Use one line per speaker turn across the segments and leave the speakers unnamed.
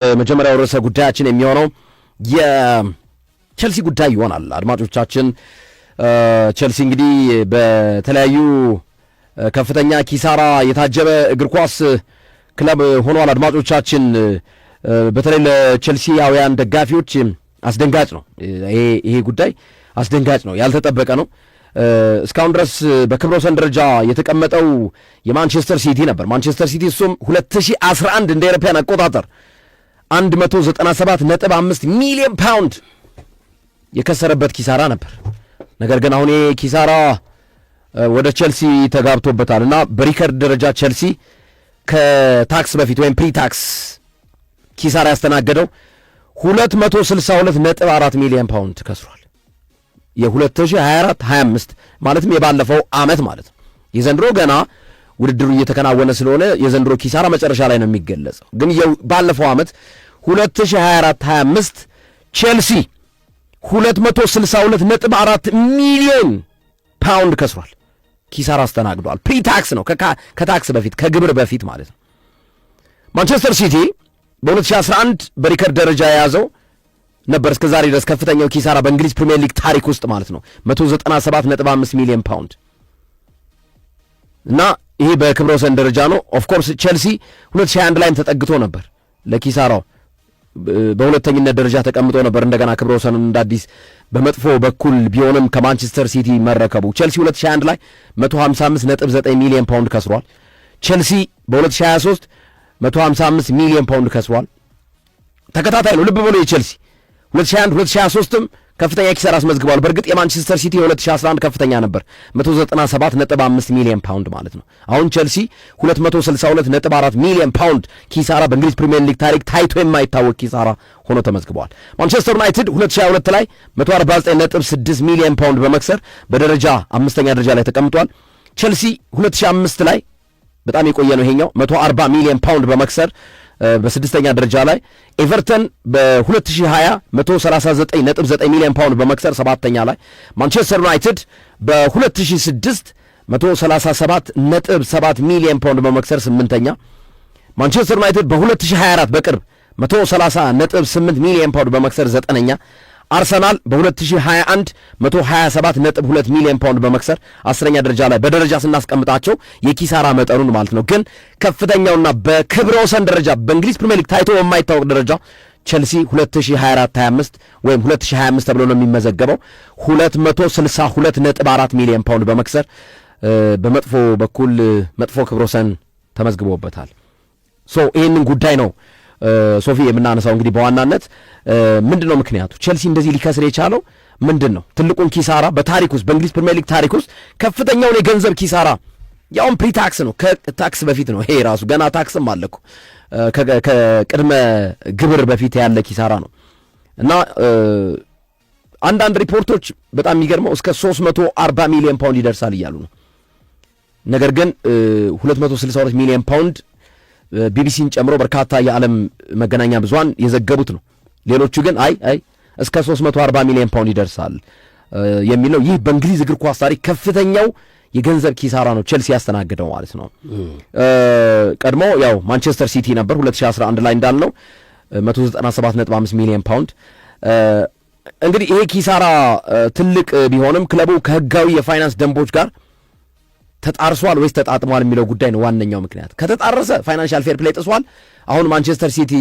መጀመሪያው ርዕሰ ጉዳያችን የሚሆነው የቼልሲ ጉዳይ ይሆናል። አድማጮቻችን ቼልሲ እንግዲህ በተለያዩ ከፍተኛ ኪሳራ የታጀበ እግር ኳስ ክለብ ሆኗል። አድማጮቻችን በተለይ ለቼልሲያውያን ደጋፊዎች አስደንጋጭ ነው። ይሄ ጉዳይ አስደንጋጭ ነው፣ ያልተጠበቀ ነው። እስካሁን ድረስ በክብረ ወሰን ደረጃ የተቀመጠው የማንቸስተር ሲቲ ነበር። ማንቸስተር ሲቲ እሱም 2011 እንደ አውሮፓውያን አቆጣጠር 197.5 ሚሊዮን ፓውንድ የከሰረበት ኪሳራ ነበር። ነገር ግን አሁን ይሄ ኪሳራ ወደ ቼልሲ ተጋብቶበታል እና በሪከርድ ደረጃ ቼልሲ ከታክስ በፊት ወይም ፕሪታክስ ኪሳራ ያስተናገደው 262.4 ሚሊዮን ፓውንድ ከስሯል። የ2024-25 ማለትም የባለፈው ዓመት ማለት ነው። የዘንድሮ ገና ውድድሩ እየተከናወነ ስለሆነ የዘንድሮ ኪሳራ መጨረሻ ላይ ነው የሚገለጸው። ግን ባለፈው ዓመት 2024-25 ቼልሲ 262.4 ሚሊዮን ፓውንድ ከስሯል፣ ኪሳራ አስተናግዷል። ፕሪታክስ ነው፣ ከታክስ በፊት ከግብር በፊት ማለት ነው። ማንቸስተር ሲቲ በ2011 በሪከርድ ደረጃ የያዘው ነበር እስከ ዛሬ ድረስ ከፍተኛው ኪሳራ በእንግሊዝ ፕሪሚየር ሊግ ታሪክ ውስጥ ማለት ነው 197.5 ሚሊዮን ፓውንድ እና ይሄ በክብረ ወሰን ደረጃ ነው። ኦፍ ኮርስ ቼልሲ 2021 ላይም ተጠግቶ ነበር ለኪሳራው በሁለተኝነት ደረጃ ተቀምጦ ነበር። እንደገና ክብረ ወሰኑን እንዳዲስ በመጥፎ በኩል ቢሆንም ከማንቸስተር ሲቲ መረከቡ ቼልሲ 2021 ላይ 155.9 ሚሊዮን ፓውንድ ከስሯል። ቼልሲ በ2023 155 ሚሊዮን ፓውንድ ከስሯል። ተከታታይ ነው። ልብ ብሎ የቼልሲ 2021 2023ም ከፍተኛ ኪሳራ አስመዝግቧል። በእርግጥ የማንቸስተር ሲቲ 2011 ከፍተኛ ነበር 197.5 ሚሊዮን ፓውንድ ማለት ነው። አሁን ቼልሲ 262.4 ሚሊዮን ፓውንድ ኪሳራ በእንግሊዝ ፕሪሚየር ሊግ ታሪክ ታይቶ የማይታወቅ ኪሳራ ሆኖ ተመዝግቧል። ማንቸስተር ዩናይትድ 2022 ላይ 149.6 ሚሊዮን ፓውንድ በመክሰር በደረጃ አምስተኛ ደረጃ ላይ ተቀምጧል። ቼልሲ 2005 ላይ በጣም የቆየ ነው ይሄኛው 140 ሚሊዮን ፓውንድ በመክሰር በስድስተኛ ደረጃ ላይ፣ ኤቨርተን በ2020 139.9 ሚሊዮን ፓውንድ በመክሰር ሰባተኛ ላይ፣ ማንቸስተር ዩናይትድ በ2006 137.7 ሚሊዮን ፓውንድ በመክሰር ስምንተኛ፣ ማንቸስተር ዩናይትድ በ2024 በቅርብ 130.8 ሚሊዮን ፓውንድ በመክሰር ዘጠነኛ፣ አርሰናል በ2021 127.2 ሚሊዮን ፓውንድ በመክሰር አስረኛ ደረጃ ላይ በደረጃ ስናስቀምጣቸው የኪሳራ መጠኑን ማለት ነው። ግን ከፍተኛውና በክብረ ወሰን ደረጃ በእንግሊዝ ፕሪሚየር ሊግ ታይቶ የማይታወቅ ደረጃ ቼልሲ 2024-25 ወይም 2025 ተብሎ ነው የሚመዘገበው 262.4 ሚሊዮን ፓውንድ በመክሰር በመጥፎ በኩል መጥፎ ክብረ ወሰን ተመዝግቦበታል። ይህንን ጉዳይ ነው ሶፊ የምናነሳው። እንግዲህ በዋናነት ምንድነው ምክንያቱ ቼልሲ እንደዚህ ሊከስር የቻለው ምንድነው? ትልቁን ኪሳራ በታሪክ ውስጥ በእንግሊዝ ፕሪሚየር ሊግ ታሪክ ውስጥ ከፍተኛውን የገንዘብ ኪሳራ ያውም ፕሪታክስ ነው፣ ከታክስ በፊት ነው። ይሄ ራሱ ገና ታክስም አለኩ ከቅድመ ግብር በፊት ያለ ኪሳራ ነው እና አንዳንድ ሪፖርቶች በጣም የሚገርመው እስከ 340 ሚሊዮን ፓውንድ ይደርሳል እያሉ ነው። ነገር ግን 262 ሚሊዮን ፓውንድ ቢቢሲን ጨምሮ በርካታ የዓለም መገናኛ ብዙሃን የዘገቡት ነው። ሌሎቹ ግን አይ እስከ 340 ሚሊዮን ፓውንድ ይደርሳል የሚል ነው። ይህ በእንግሊዝ እግር ኳስ ታሪክ ከፍተኛው የገንዘብ ኪሳራ ነው ቼልሲ ያስተናገደው ማለት ነው። ቀድሞ ያው ማንቸስተር ሲቲ ነበር 2011 ላይ እንዳልነው 197.5 ሚሊዮን ፓውንድ። እንግዲህ ይሄ ኪሳራ ትልቅ ቢሆንም ክለቡ ከህጋዊ የፋይናንስ ደንቦች ጋር ተጣርሷል ወይስ ተጣጥሟል የሚለው ጉዳይ ነው ዋነኛው ምክንያት። ከተጣረሰ ፋይናንሻል ፌር ፕሌይ ጥሷል። አሁን ማንቸስተር ሲቲ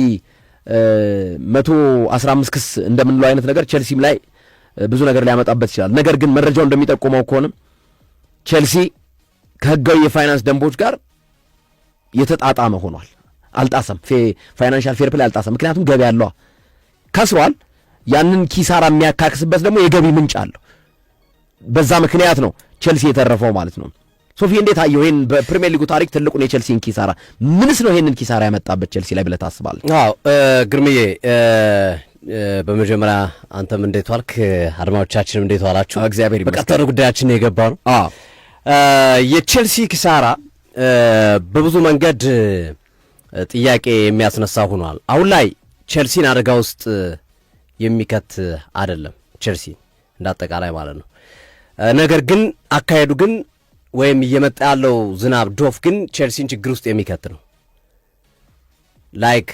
115 ክስ እንደምንለው አይነት ነገር ቼልሲም ላይ ብዙ ነገር ሊያመጣበት ይችላል። ነገር ግን መረጃው እንደሚጠቁመው ከሆነም ቼልሲ ከህጋዊ የፋይናንስ ደንቦች ጋር የተጣጣመ ሆኗል። አልጣሰም፣ ፋይናንሻል ፌር ፕሌይ አልጣሰም። ምክንያቱም ገቢ ያለው ከስሯል። ያንን ኪሳራ የሚያካክስበት ደግሞ የገቢ ምንጭ አለው። በዛ ምክንያት ነው ቼልሲ የተረፈው ማለት ነው። ሶፊ እንዴት አየው ይሄን በፕሪሚየር ሊጉ ታሪክ ትልቁን የቼልሲን ኪሳራ? ምንስ ነው ይሄንን ኪሳራ ያመጣበት ቼልሲ ላይ ብለህ ታስባለህ?
አዎ ግርምዬ፣ በመጀመሪያ አንተም እንዴት ዋልክ? አድማጮቻችንም እንዴት ዋላችሁ?
እግዚአብሔር ይመስገን።
በቀጥታ ጉዳያችን የገባ ነው። የቼልሲ ኪሳራ በብዙ መንገድ ጥያቄ የሚያስነሳ ሆኗል። አሁን ላይ ቼልሲን አደጋ ውስጥ የሚከት አይደለም ቼልሲ እንዳጠቃላይ ማለት ነው። ነገር ግን አካሄዱ ግን ወይም እየመጣ ያለው ዝናብ ዶፍ ግን ቼልሲን ችግር ውስጥ የሚከት ነው። ላይክ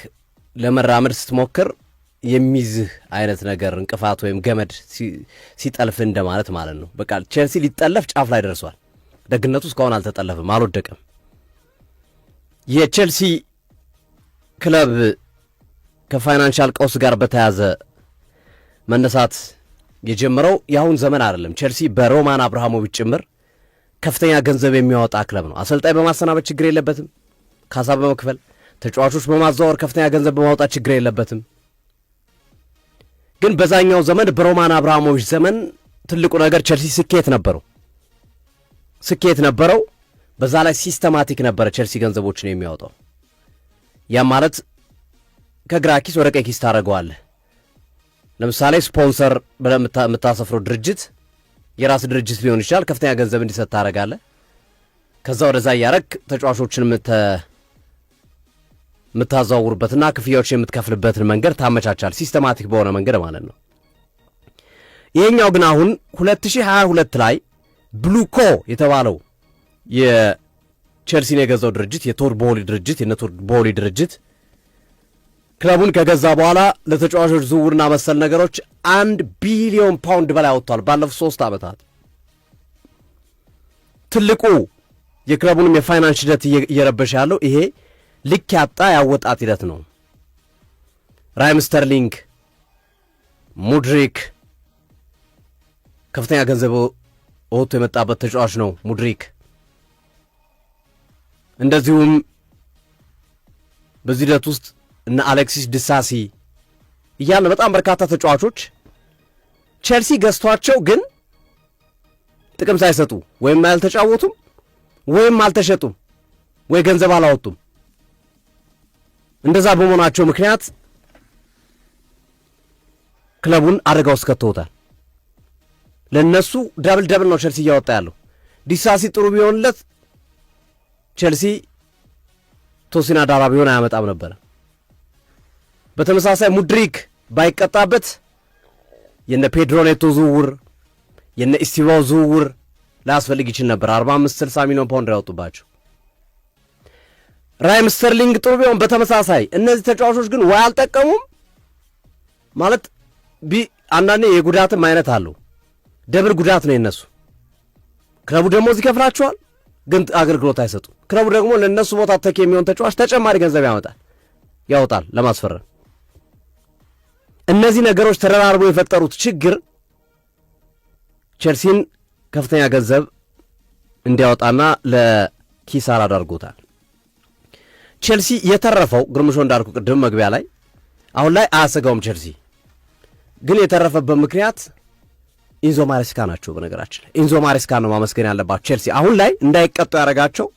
ለመራመድ ስትሞክር የሚይዝህ አይነት ነገር እንቅፋት ወይም ገመድ ሲጠልፍ እንደማለት ማለት ነው። በቃ ቼልሲ ሊጠለፍ ጫፍ ላይ ደርሷል። ደግነቱ እስካሁን አልተጠለፍም፣ አልወደቀም። የቼልሲ ክለብ ከፋይናንሻል ቀውስ ጋር በተያዘ መነሳት የጀመረው የአሁን ዘመን አይደለም። ቼልሲ በሮማን አብርሃሞቪች ጭምር ከፍተኛ ገንዘብ የሚያወጣ ክለብ ነው። አሰልጣኝ በማሰናበት ችግር የለበትም። ካሳ በመክፈል ተጫዋቾች በማዘዋወር ከፍተኛ ገንዘብ በማውጣት ችግር የለበትም። ግን በዛኛው ዘመን በሮማን አብርሃሞቪች ዘመን ትልቁ ነገር ቼልሲ ስኬት ነበረው። በዛ ላይ ሲስተማቲክ ነበረ ቼልሲ ገንዘቦችን የሚያወጣው። ያም ማለት ከግራ ኪስ ወደ ቀኝ ኪስ ታደርገዋለህ። ለምሳሌ ስፖንሰር ብለህ የምታሰፍረው ድርጅት የራስ ድርጅት ሊሆን ይችላል። ከፍተኛ ገንዘብ እንዲሰጥ ታደርጋለህ። ከዛ ወደዛ እያረክ ተጫዋቾችን የምታዘዋውርበትና ክፍያዎች የምትከፍልበትን መንገድ ታመቻቻል። ሲስተማቲክ በሆነ መንገድ ማለት ነው። ይሄኛው ግን አሁን 2022 ላይ ብሉኮ የተባለው የቼልሲን የገዛው ድርጅት የቶድ ቦሊ ድርጅት ክለቡን ከገዛ በኋላ ለተጫዋቾች ዝውውርና መሰል ነገሮች 1 ቢሊዮን ፓውንድ በላይ አወጥቷል ባለፉት 3 ዓመታት። ትልቁ የክለቡንም የፋይናንስ ሂደት እየረበሸ ያለው ይሄ ልክ ያጣ ያወጣት ሂደት ነው። ራሂም ስተርሊንግ፣ ሙድሪክ ከፍተኛ ገንዘብ ወጥቶ የመጣበት ተጫዋች ነው ሙድሪክ። እንደዚሁም በዚህ ሂደት ውስጥ እነ አሌክሲስ ዲሳሲ እያለ በጣም በርካታ ተጫዋቾች ቼልሲ ገዝቷቸው ግን ጥቅም ሳይሰጡ ወይም አልተጫወቱም ወይም አልተሸጡም ወይ ገንዘብ አላወጡም። እንደዛ በመሆናቸው ምክንያት ክለቡን አደጋ ውስጥ ከተውታል። ለነሱ ደብል ነው ቼልሲ እያወጣ ያለው። ዲሳሲ ጥሩ ቢሆንለት ቼልሲ ቶሲና ዳራቢዮን አያመጣም ነበር። በተመሳሳይ ሙድሪክ ባይቀጣበት የነ ፔድሮ ኔቶ ዝውውር የነ ኢስቲቫው ዝውውር ላያስፈልግ ይችል ነበር። 45-60 ሚሊዮን ፓውንድ ያወጡባቸው። ራሂም ስተርሊንግ ጥሩ ቢሆን በተመሳሳይ እነዚህ ተጫዋቾች ግን ወይ አልጠቀሙም ማለት አንዳንዴ የጉዳትም አይነት አለው። ደብል ጉዳት ነው የነሱ። ክለቡ ደግሞ እዚህ ከፍላቸዋል ግን አገልግሎት አይሰጡም። ክለቡ ደግሞ ለነሱ ቦታ ተኪ የሚሆን ተጫዋች ተጨማሪ ገንዘብ ያወጣል ለማስፈረም። እነዚህ ነገሮች ተደራርበው የፈጠሩት ችግር ቼልሲን ከፍተኛ ገንዘብ እንዲያወጣና ለኪሳራ አዳርጎታል። ቼልሲ የተረፈው ግርምሾ እንዳልኩ ቅድም መግቢያ ላይ አሁን ላይ አያሰጋውም። ቼልሲ ግን የተረፈበት ምክንያት ኢንዞ ማሬስካ ናቸው። በነገራችን ላይ ኢንዞ ማሬስካ ነው ማመስገን ያለባቸው። ቼልሲ አሁን ላይ እንዳይቀጡ ያደረጋቸው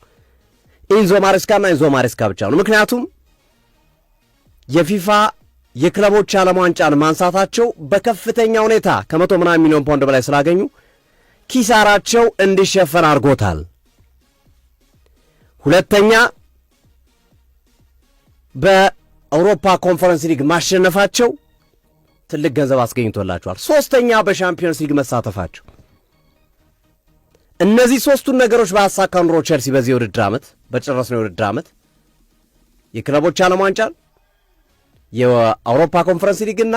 ኢንዞ ማሬስካና ኢንዞ ማሬስካ ብቻ ነው። ምክንያቱም የፊፋ የክለቦች ዓለም ዋንጫን ማንሳታቸው በከፍተኛ ሁኔታ ከ100 ሚሊዮን ፓውንድ በላይ ስላገኙ ኪሳራቸው እንዲሸፈን አድርጎታል። ሁለተኛ በአውሮፓ ኮንፈረንስ ሊግ ማሸነፋቸው ትልቅ ገንዘብ አስገኝቶላቸዋል። ሶስተኛ በሻምፒዮንስ ሊግ መሳተፋቸው። እነዚህ ሶስቱን ነገሮች በአሳካ ኑሮ ቼልሲ በዚህ የውድድር ዓመት በጨረስነው የውድድር ዓመት የክለቦች ዓለም ዋንጫን የአውሮፓ ኮንፈረንስ ሊግና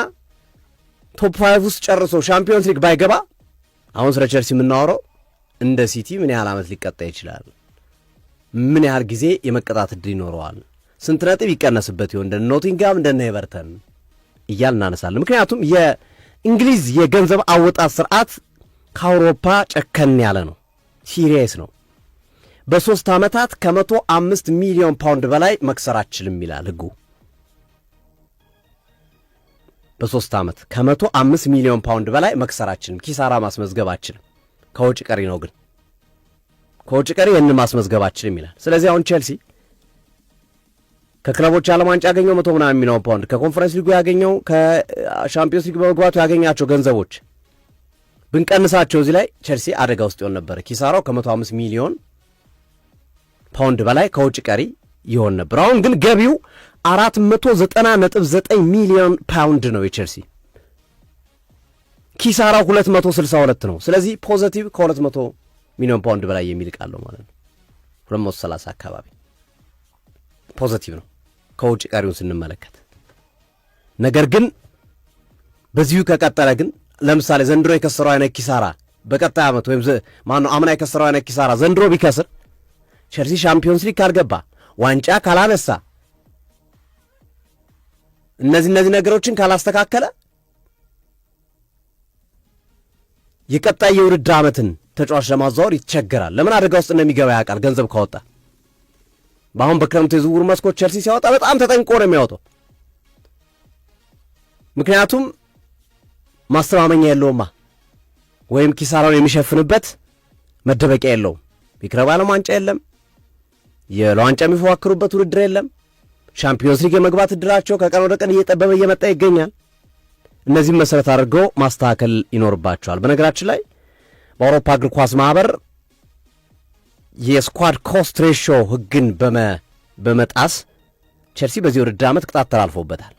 ቶፕ 5 ውስጥ ጨርሶ ሻምፒዮንስ ሊግ ባይገባ አሁን ስለ ቼልሲ የምናወራው እንደ ሲቲ ምን ያህል ዓመት ሊቀጣ ይችላል፣ ምን ያህል ጊዜ የመቀጣት ዕድል ይኖረዋል፣ ስንት ነጥብ ይቀነስበት ይሆን እንደ ኖቲንጋም እንደ ኤቨርተን እያል እናነሳለን። ምክንያቱም የእንግሊዝ የገንዘብ አወጣት ስርዓት ከአውሮፓ ጨከን ያለ ነው፣ ሲሪየስ ነው። በ3 ዓመታት ከ105 ሚሊዮን ፓውንድ በላይ መክሰር አችልም ይላል ህጉ። በ3 ዓመት ከ105 ሚሊዮን ፓውንድ በላይ መክሰር አችልም፣ ኪሳራ ማስመዝገብ አችልም። ከውጭ ቀሪ ነው ግን ከውጭ ቀሪ ይህን ማስመዝገብ አችልም ይላል። ስለዚህ አሁን ቼልሲ ከክለቦች ዓለም ዋንጫ ያገኘው 100 ሚሊዮን ፓውንድ፣ ከኮንፈረንስ ሊጉ ያገኘው፣ ከሻምፒዮንስ ሊግ በመግባቱ ያገኛቸው ገንዘቦች ብንቀንሳቸው እዚህ ላይ ቼልሲ አደጋ ውስጥ ይሆን ነበር። ኪሳራው ከ105 ሚሊዮን ፓውንድ በላይ ከውጭ ቀሪ ይሆን ነበር። አሁን ግን ገቢው 490.9 ሚሊዮን ፓውንድ ነው የቼልሲ። ኪሳራው 262 ነው። ስለዚህ ፖዚቲቭ ከ200 ሚሊዮን ፓውንድ በላይ የሚልቃለው ማለት ነው። 230 አካባቢ ፖዚቲቭ ነው ከውጭ ቀሪውን ስንመለከት። ነገር ግን በዚሁ ከቀጠለ ግን ለምሳሌ ዘንድሮ የከሰረው አይነት ኪሳራ በቀጣይ ዓመት ወይም አምና የከሰረው አይነት ኪሳራ ዘንድሮ ቢከስር ቸልሲ ሻምፒዮንስ ሊግ ካልገባ ዋንጫ ካላነሳ እነዚህ ነገሮችን ካላስተካከለ የቀጣይ የውድድር ዓመትን ተጫዋች ለማዛወር ይቸገራል። ለምን አደጋ ውስጥ እንደሚገባ ያውቃል። ገንዘብ ካወጣ በአሁን በክረምቱ የዝውውር መስኮት ቸልሲ ሲያወጣ በጣም ተጠንቆ ነው የሚያወጣው። ምክንያቱም ማስተማመኛ የለውማ፣ ወይም ኪሳራውን የሚሸፍንበት መደበቂያ የለውም። የክለብ ዓለም ዋንጫ የለም፣ ለዋንጫ የሚፎካከሩበት ውድድር የለም። ሻምፒዮንስ ሊግ የመግባት እድላቸው ከቀን ወደ ቀን እየጠበበ እየመጣ ይገኛል። እነዚህም መሰረት አድርገው ማስተካከል ይኖርባቸዋል። በነገራችን ላይ በአውሮፓ እግር ኳስ ማህበር የስኳድ ኮስት ሬሽዮ ህግን በመጣስ ቸልሲ በዚህ ውድድር ዓመት ቅጣት ተላልፎበታል።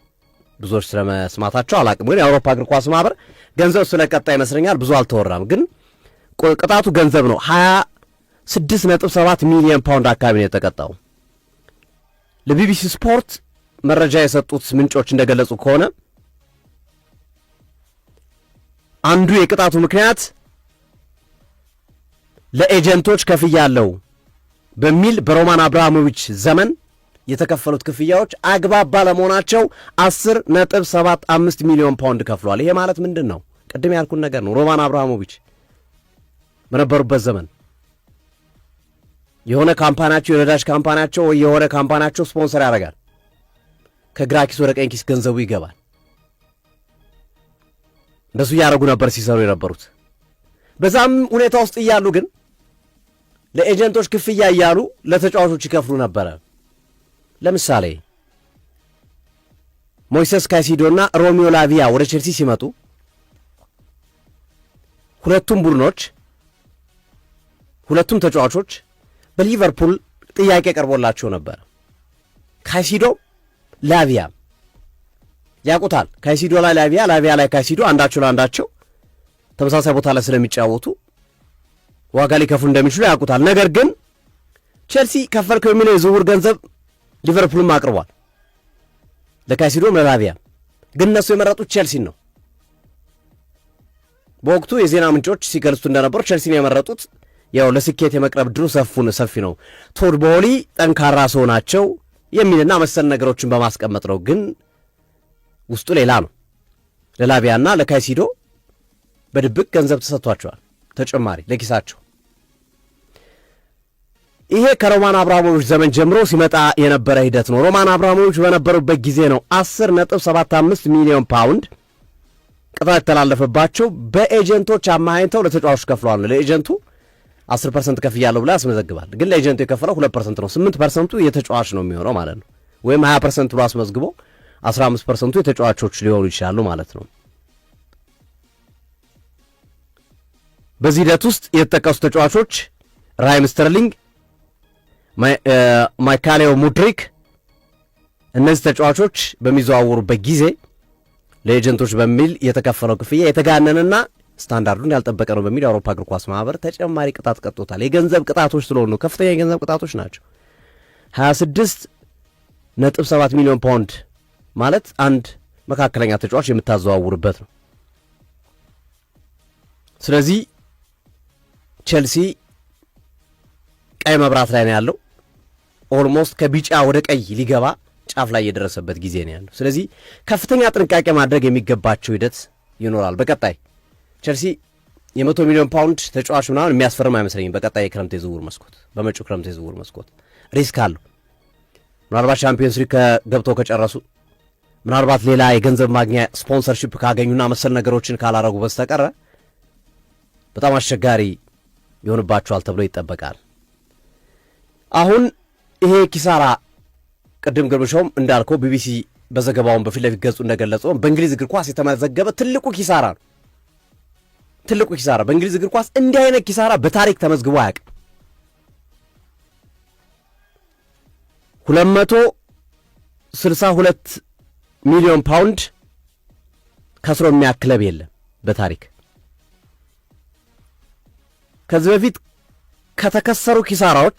ብዙዎች ስለመስማታቸው አላቅም፣ ግን የአውሮፓ እግር ኳስ ማህበር ገንዘብ ስለቀጣ ይመስለኛል ብዙ አልተወራም። ግን ቅጣቱ ገንዘብ ነው። 26.7 ሚሊዮን ፓውንድ አካባቢ ነው የተቀጣው። ለቢቢሲ ስፖርት መረጃ የሰጡት ምንጮች እንደገለጹ ከሆነ አንዱ የቅጣቱ ምክንያት ለኤጀንቶች ከፍያለሁ በሚል በሮማን አብርሃሞቪች ዘመን የተከፈሉት ክፍያዎች አግባብ ባለመሆናቸው 10.75 ሚሊዮን ፓውንድ ከፍሏል። ይሄ ማለት ምንድን ነው? ቅድም ያልኩን ነገር ነው። ሮማን አብርሃሞቪች በነበሩበት ዘመን የሆነ ካምፓኒያቸው የነዳጅ ካምፓኒያቸው ወይ የሆነ ካምፓኒያቸው ስፖንሰር ያደርጋል። ከግራ ኪስ ወደ ቀኝ ኪስ ገንዘቡ ይገባል። እንደሱ እያደረጉ ነበር ሲሰሩ የነበሩት። በዛም ሁኔታ ውስጥ እያሉ ግን ለኤጀንቶች ክፍያ እያሉ ለተጫዋቾች ይከፍሉ ነበረ። ለምሳሌ ሞይሴስ ካይሲዶና ሮሚዮ ላቪያ ወደ ቼልሲ ሲመጡ ሁለቱም ተጫዋቾች በሊቨርፑል ጥያቄ ቀርቦላቸው ነበር። ካይሲዶ ላቪያ ያውቁታል። ካይሲዶ ላይ ላቪያ ላይ ካይሲዶ አንዳቸው ለአንዳቸው ተመሳሳይ ቦታ ላይ ስለሚጫወቱ ዋጋ ሊከፍሉ እንደሚችሉ ያውቁታል። ነገር ግን ቼልሲ ከፈልከው የሚለው የዝውውር ገንዘብ ሊቨርፑልም አቅርቧል ለካይሲዶም ለላቪያ። ግን እነሱ የመረጡት ቼልሲን ነው። በወቅቱ የዜና ምንጮች ሲገልጹ እንደነበሩ ቼልሲን የመረጡት ያው ለስኬት የመቅረብ ድሩ ሰፊ ነው፣ ቶድ ቦሊ ጠንካራ ሰው ናቸው የሚልና መሰል ነገሮችን በማስቀመጥ ነው። ግን ውስጡ ሌላ ነው። ለላቪያና ለካይሲዶ በድብቅ ገንዘብ ተሰጥቷቸዋል ተጨማሪ ለኪሳቸው። ይሄ ከሮማን አብራሞቪች ዘመን ጀምሮ ሲመጣ የነበረ ሂደት ነው። ሮማን አብራሞቪች በነበሩበት ጊዜ ነው 10.75 ሚሊዮን ፓውንድ ቅጣት የተላለፈባቸው። በኤጀንቶች አማካኝተው ለተጫዋቾች ከፍለዋል። ለኤጀንቱ 10% ከፍያለሁ ብላ ያስመዘግባል። ግን ለኤጀንቱ የከፈለው 2% ነው። 8% የተጫዋች ነው የሚሆነው ማለት ነው። ወይም 20% ብሎ አስመዝግቦ 15% የተጫዋቾች ሊሆኑ ይችላሉ ማለት ነው። በዚህ ሂደት ውስጥ የተጠቀሱ ተጫዋቾች ራሂም ስተርሊንግ፣ ማይካሌዮ ሙድሪክ፣ እነዚህ ተጫዋቾች በሚዘዋወሩበት ጊዜ ለኤጀንቶች በሚል የተከፈለው ክፍያ የተጋነንና ስታንዳርዱን ያልጠበቀ ነው በሚል የአውሮፓ እግር ኳስ ማህበር ተጨማሪ ቅጣት ቀጥቶታል። የገንዘብ ቅጣቶች ስለሆኑ ከፍተኛ የገንዘብ ቅጣቶች ናቸው። 26.7 ሚሊዮን ፓውንድ ማለት አንድ መካከለኛ ተጫዋች የምታዘዋውርበት ነው። ስለዚህ ቼልሲ ቀይ መብራት ላይ ነው ያለው። ኦልሞስት ከቢጫ ወደ ቀይ ሊገባ ጫፍ ላይ የደረሰበት ጊዜ ነው ያለው። ስለዚህ ከፍተኛ ጥንቃቄ ማድረግ የሚገባቸው ሂደት ይኖራል። በቀጣይ ቼልሲ የ100 ሚሊዮን ፓውንድ ተጫዋች ምናምን የሚያስፈርም አይመስለኝም። በቀጣይ የክረምት የዝውውር መስኮት በመጪው ክረምት የዝውውር መስኮት ሪስክ አለው። ምናልባት ቻምፒዮንስ ሊግ ገብተው ከጨረሱ፣ ምናልባት ሌላ የገንዘብ ማግኛ ስፖንሰርሺፕ ካገኙና መሰል ነገሮችን ካላረጉ በስተቀረ በጣም አስቸጋሪ ይሆንባቸዋል ተብሎ ይጠበቃል። አሁን ይሄ ኪሳራ ቅድም ግርምሾም እንዳልከው ቢቢሲ በዘገባውን በፊት ለፊት ገጹ እንደገለጸው በእንግሊዝ እግር ኳስ የተመዘገበ ትልቁ ኪሳራ ነው። ትልቁ ኪሳራ በእንግሊዝ እግር ኳስ እንዲህ አይነት ኪሳራ በታሪክ ተመዝግቦ አያውቅም። 262 ሚሊዮን ፓውንድ ከስሮ የሚያክል ክለብ የለም በታሪክ። ከዚህ በፊት ከተከሰሩ ኪሳራዎች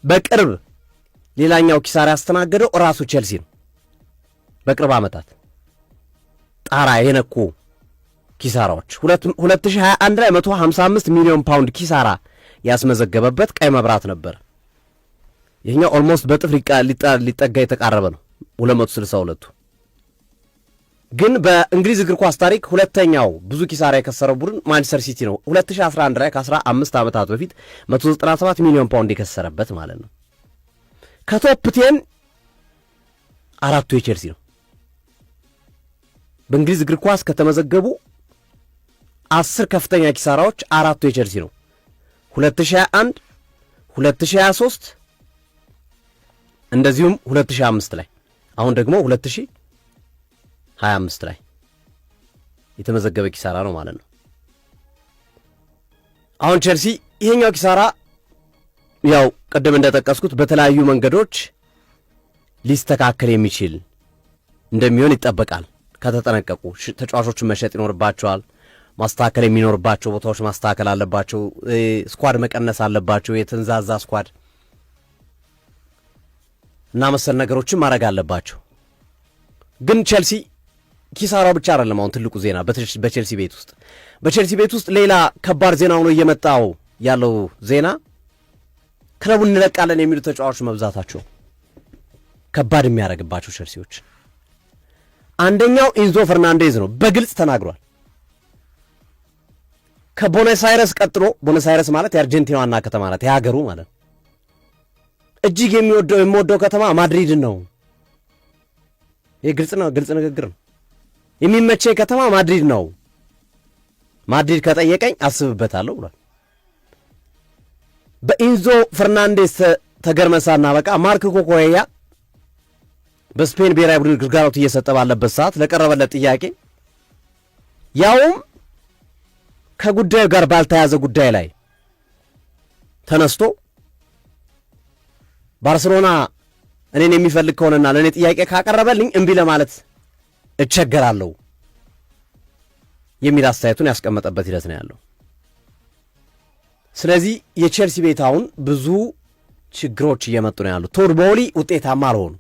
በቅርብ ሌላኛው ኪሳራ ያስተናገደው ራሱ ቼልሲ ነው። በቅርብ ዓመታት ጣራ የነኩ ኪሳራዎች 2021 ላይ 155 ሚሊዮን ፓውንድ ኪሳራ ያስመዘገበበት ቀይ መብራት ነበር። ይህኛው ኦልሞስት በጥፍ ሊጠጋ የተቃረበ ነው 262። ግን በእንግሊዝ እግር ኳስ ታሪክ ሁለተኛው ብዙ ኪሳራ የከሰረው ቡድን ማንቸስተር ሲቲ ነው። 2011 ላይ ከ15 ዓመታት በፊት 197 ሚሊዮን ፓውንድ የከሰረበት ማለት ነው። ከቶፕ 10 አራቱ የቼልሲ ነው። በእንግሊዝ እግር ኳስ ከተመዘገቡ 10 ከፍተኛ ኪሳራዎች አራቱ የቼልሲ ነው። 2021፣ 2023 እንደዚሁም 2005 ላይ አሁን ደግሞ 2025 ላይ የተመዘገበ ኪሳራ ነው ማለት ነው። አሁን ቼልሲ ይሄኛው ኪሳራ ያው ቀደም እንደጠቀስኩት በተለያዩ መንገዶች ሊስተካከል የሚችል እንደሚሆን ይጠበቃል። ከተጠነቀቁ ተጫዋቾችን መሸጥ ይኖርባቸዋል። ማስተካከል የሚኖርባቸው ቦታዎች ማስተካከል አለባቸው። ስኳድ መቀነስ አለባቸው። የተንዛዛ ስኳድ እና መሰል ነገሮችን ማድረግ አለባቸው። ግን ቼልሲ ኪሳራው ብቻ አይደለም። አሁን ትልቁ ዜና በቼልሲ ቤት ውስጥ ሌላ ከባድ ዜና ሆኖ እየመጣው ያለው ዜና ክለቡን እንለቃለን የሚሉ ተጫዋቾች መብዛታቸው ከባድ የሚያደርግባቸው ቼልሲዎች። አንደኛው ኢንዞ ፈርናንዴዝ ነው። በግልጽ ተናግሯል። ከቦነስ አይረስ ቀጥሎ፣ ቦነስ አይረስ ማለት የአርጀንቲና ዋና ከተማ ናት፣ የሀገሩ ማለት ነው። እጅግ የሚወደው ከተማ ማድሪድን ነው። ይህ ግልጽ ንግግር ነው። የሚመቸኝ ከተማ ማድሪድ ነው። ማድሪድ ከጠየቀኝ አስብበታለሁ ብሏል። በኢንዞ ፈርናንዴስ ተገርመሳና በቃ ማርክ ኮኮሬያ በስፔን ብሔራዊ ቡድን ግልጋሎት እየሰጠ ባለበት ሰዓት ለቀረበለት ጥያቄ ያውም ከጉዳዩ ጋር ባልተያዘ ጉዳይ ላይ ተነስቶ ባርሴሎና እኔን የሚፈልግ ከሆነና ለእኔ ጥያቄ ካቀረበልኝ እምቢ ለማለት እቸገራለሁ የሚል አስተያየቱን ያስቀመጠበት ሂደት ነው ያለው። ስለዚህ የቼልሲ ቤት አሁን ብዙ ችግሮች እየመጡ ነው ያሉት። ቶድ ቦውሊ ውጤታማ አልሆኑ።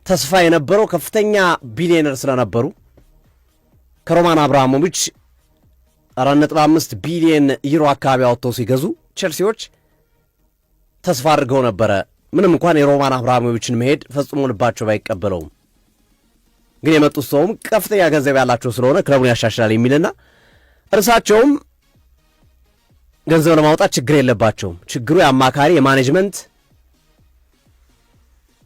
ተስፋ የነበረው ከፍተኛ ቢሊዮነር ስለነበሩ ከሮማን አብራሞቪች 4.5 ቢሊዮን ዩሮ አካባቢ አውጥተው ሲገዙ ቼልሲዎች ተስፋ አድርገው ነበረ። ምንም እንኳን የሮማን አብራሞቪችን መሄድ ፈጽሞ ልባቸው ባይቀበለውም ግን የመጡት ሰውም ከፍተኛ ገንዘብ ያላቸው ስለሆነ ክለቡን ያሻሽላል የሚልና እርሳቸውም ገንዘብ ለማውጣት ችግር የለባቸውም። ችግሩ የአማካሪ የማኔጅመንት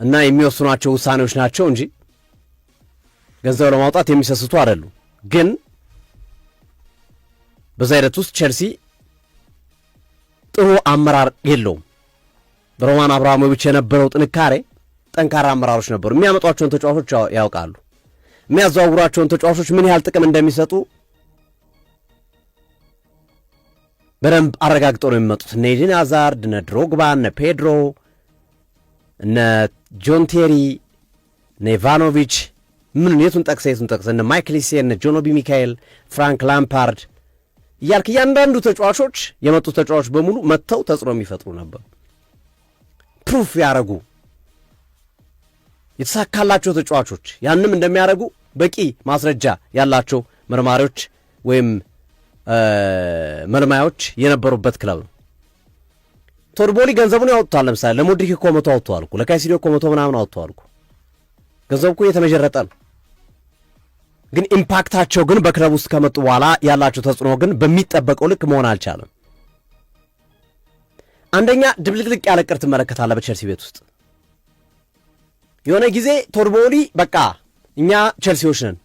እና የሚወስኗቸው ውሳኔዎች ናቸው እንጂ ገንዘብ ለማውጣት የሚሰስቱ አይደሉ። ግን በዛ ሂደት ውስጥ ቼልሲ ጥሩ አመራር የለውም። በሮማን አብራሞቪች የነበረው ጥንካሬ ጠንካራ አመራሮች ነበሩ። የሚያመጧቸውን ተጫዋቾች ያውቃሉ። የሚያዘዋውሯቸውን ተጫዋቾች ምን ያህል ጥቅም እንደሚሰጡ በደንብ አረጋግጠው ነው የሚመጡት። እነ ኤዴን ሃዛርድ፣ እነ ድሮግባ፣ እነ ፔድሮ፣ እነ ጆን ቴሪ፣ እነ ኢቫኖቪች የቱን ጠቅሰ እነ ማይክል ኢሴን፣ እነ ጆኖቢ ሚካኤል፣ ፍራንክ ላምፓርድ እያልክ እያንዳንዱ ተጫዋቾች የመጡት ተጫዋቾች በሙሉ መጥተው ተጽዕኖ የሚፈጥሩ ነበሩ። ፕሩፍ ያደረጉ የተሳካላቸው ተጫዋቾች ያንም እንደሚያደርጉ በቂ ማስረጃ ያላቸው መርማሪዎች ወይም መልማዮች የነበሩበት ክለብ ነው። ቶድ ቦውሊ ገንዘቡን ያወጡታል። ለምሳሌ ለሞድሪክ እኮ 100 አወጥተዋል እኮ፣ ለካይሲዶ እኮ 100 ምናምን አወጥተዋል እኮ። ገንዘቡ እኮ የተመጀረጠ ነው። ግን ኢምፓክታቸው ግን በክለብ ውስጥ ከመጡ በኋላ ያላቸው ተጽዕኖ ግን በሚጠበቀው ልክ መሆን አልቻለም። አንደኛ ድብልቅልቅ ያለ ቅር ትመለከታለህ በቼልሲ ቤት ውስጥ። የሆነ ጊዜ ቶድ ቦውሊ በቃ እኛ ቼልሲዎች ነን፣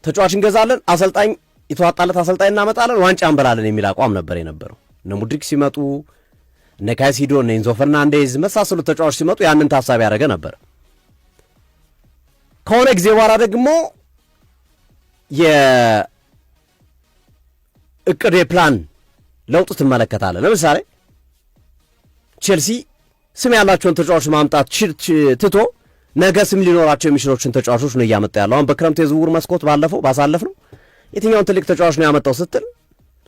ተጫዋች እንገዛለን፣ አሰልጣኝ የተዋጣለት አሰልጣኝ እናመጣለን፣ ዋንጫ እንበላለን የሚል አቋም ነበር የነበረው። እነ ሙድሪክ ሲመጡ፣ እነ ካይሲዶ፣ እነ ኢንዞ ፈርናንዴዝ መሳሰሉት ተጫዋቾች ሲመጡ ያንን ታሳቢ ያደረገ ነበር። ከሆነ ጊዜ በኋላ ደግሞ የእቅድ የፕላን ለውጥ ትመለከታለህ። ለምሳሌ ቼልሲ ስም ያላቸውን ተጫዋቾች ማምጣት ትቶ ነገ ስም ሊኖራቸው የሚችሎችን ተጫዋቾች ነው እያመጣ ያለው። አሁን በክረምቱ የዝውውር መስኮት ባሳለፍ ነው የትኛውን ትልቅ ተጫዋች ነው ያመጣው ስትል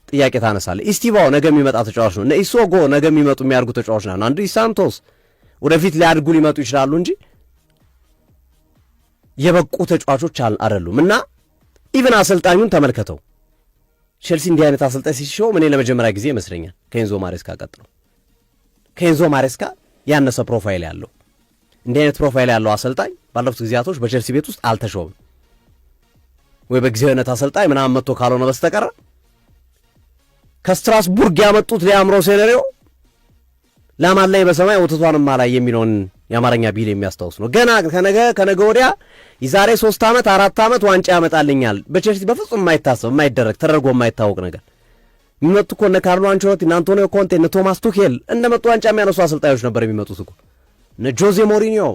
ጥያቄ ታነሳለህ። ኢስቲቫው ነገ የሚመጣ ተጫዋች ነው። እነ ኢሶጎ ነገ የሚመጡ የሚያድጉ ተጫዋች ናቸው። አንዱ ሳንቶስ ወደፊት ሊያድጉ ሊመጡ ይችላሉ እንጂ የበቁ ተጫዋቾች አይደሉም። እና ኢቭን አሰልጣኙን ተመልከተው። ቼልሲ እንዲህ አይነት አሰልጣኝ ሲሾም እኔ ለመጀመሪያ ጊዜ ይመስለኛል ከኤንዞ ማሬስካ ቀጥሎ። ከኤንዞ ማሬስካ ያነሰ ፕሮፋይል ያለው እንዲህ አይነት ፕሮፋይል ያለው አሰልጣኝ ባለፉት ጊዜያቶች በቼልሲ ቤት ውስጥ አልተሾመም። ወይ በጊዜያዊነት አሰልጣኝ ምናምን መጥቶ ካልሆነ በስተቀር ከስትራስቡርግ ያመጡት ሊያምሮ ሴነሪዮ ላማን ላይ በሰማይ ወተቷንማ ላይ የሚለውን የአማርኛ ቢል የሚያስታውስ ነው። ገና ከነገ ወዲያ የዛሬ 3 ዓመት 4 ዓመት ዋንጫ ያመጣልኛል በቼልሲ በፍጹም የማይታሰብ የማይደረግ ተደርጎ የማይታወቅ ነገር የሚመጡ እኮ እነ ካርሎ አንቸሎቲ እነ አንቶኒዮ ኮንቴ እነ ቶማስ ቱኬል እንደመጡ ዋንጫ የሚያነሱ አሰልጣኞች ነበር የሚመጡት እኮ እነ ጆዜ ሞሪኒዮ።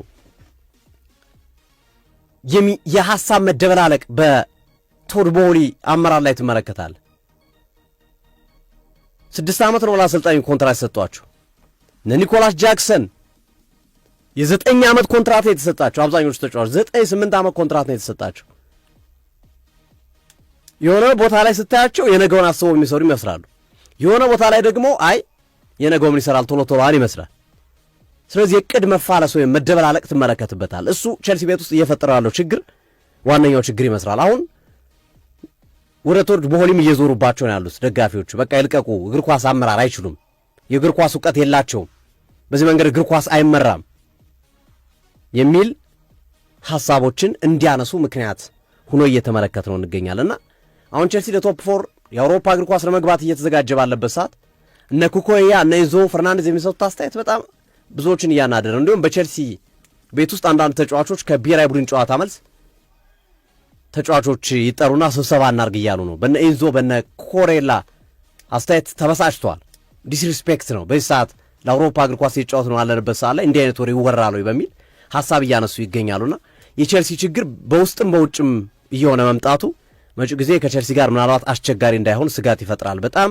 የሐሳብ መደበላለቅ በቶድ ቦህሊ አመራር ላይ ትመለከታለህ። 6 ዓመት ነው ለአሰልጣኙ ኮንትራት ሰጥቷቸው እነ ኒኮላስ ጃክሰን የ9 ዓመት ኮንትራት ነው የተሰጣቸው። አብዛኞቹ ተጫዋቾች 9-8 ዓመት ኮንትራት ነው የተሰጣቸው። የሆነ ቦታ ላይ ስታያቸው የነገውን አስበው የሚሰሩ ይመስላሉ። የሆነ ቦታ ላይ ደግሞ አይ የነገውን ይሰራል ቶሎ ይመስላል። ስለዚህ የቅድ መፋለስ ወይም መደበላለቅ ትመለከትበታል። እሱ ቼልሲ ቤት ውስጥ እየፈጠረው ያለው ችግር ዋነኛው ችግር ይመስላል። አሁን ወደ ቶድ ቦህሊም እየዞሩባቸው ነው ያሉት ደጋፊዎቹ። በቃ ይልቀቁ፣ እግር ኳስ አመራር አይችሉም፣ የእግር ኳስ እውቀት የላቸውም፣ በዚህ መንገድ እግር ኳስ አይመራም የሚል ሐሳቦችን እንዲያነሱ ምክንያት ሆኖ እየተመለከት ነው እንገኛለንና አሁን ቼልሲ ለቶፕ 4 የአውሮፓ እግር ኳስ ለመግባት እየተዘጋጀ ባለበት ሰዓት እነ ኩኮያ እነ ኢንዞ ፈርናንዴዝ የሚሰጡት አስተያየት በጣም ብዙዎችን እያናደረ። እንዲሁም በቼልሲ ቤት ውስጥ አንዳንድ ተጫዋቾች ከብሔራዊ ቡድን ጨዋታ መልስ ተጫዋቾች ይጠሩና ስብሰባ እናርግ እያሉ ነው። በነ ኢንዞ በነ ኮሬላ አስተያየት ተበሳጭተዋል። ዲስሪስፔክት ነው በዚህ ሰዓት ለአውሮፓ እግር ኳስ እየተጫወት ነው ያለንበት ሰዓት ላይ እንዲህ አይነት ወሬ ይወራሉ በሚል ሐሳብ እያነሱ ይገኛሉና የቼልሲ ችግር በውስጥም በውጭም እየሆነ መምጣቱ መጪው ጊዜ ከቼልሲ ጋር ምናልባት አስቸጋሪ እንዳይሆን ስጋት ይፈጥራል። በጣም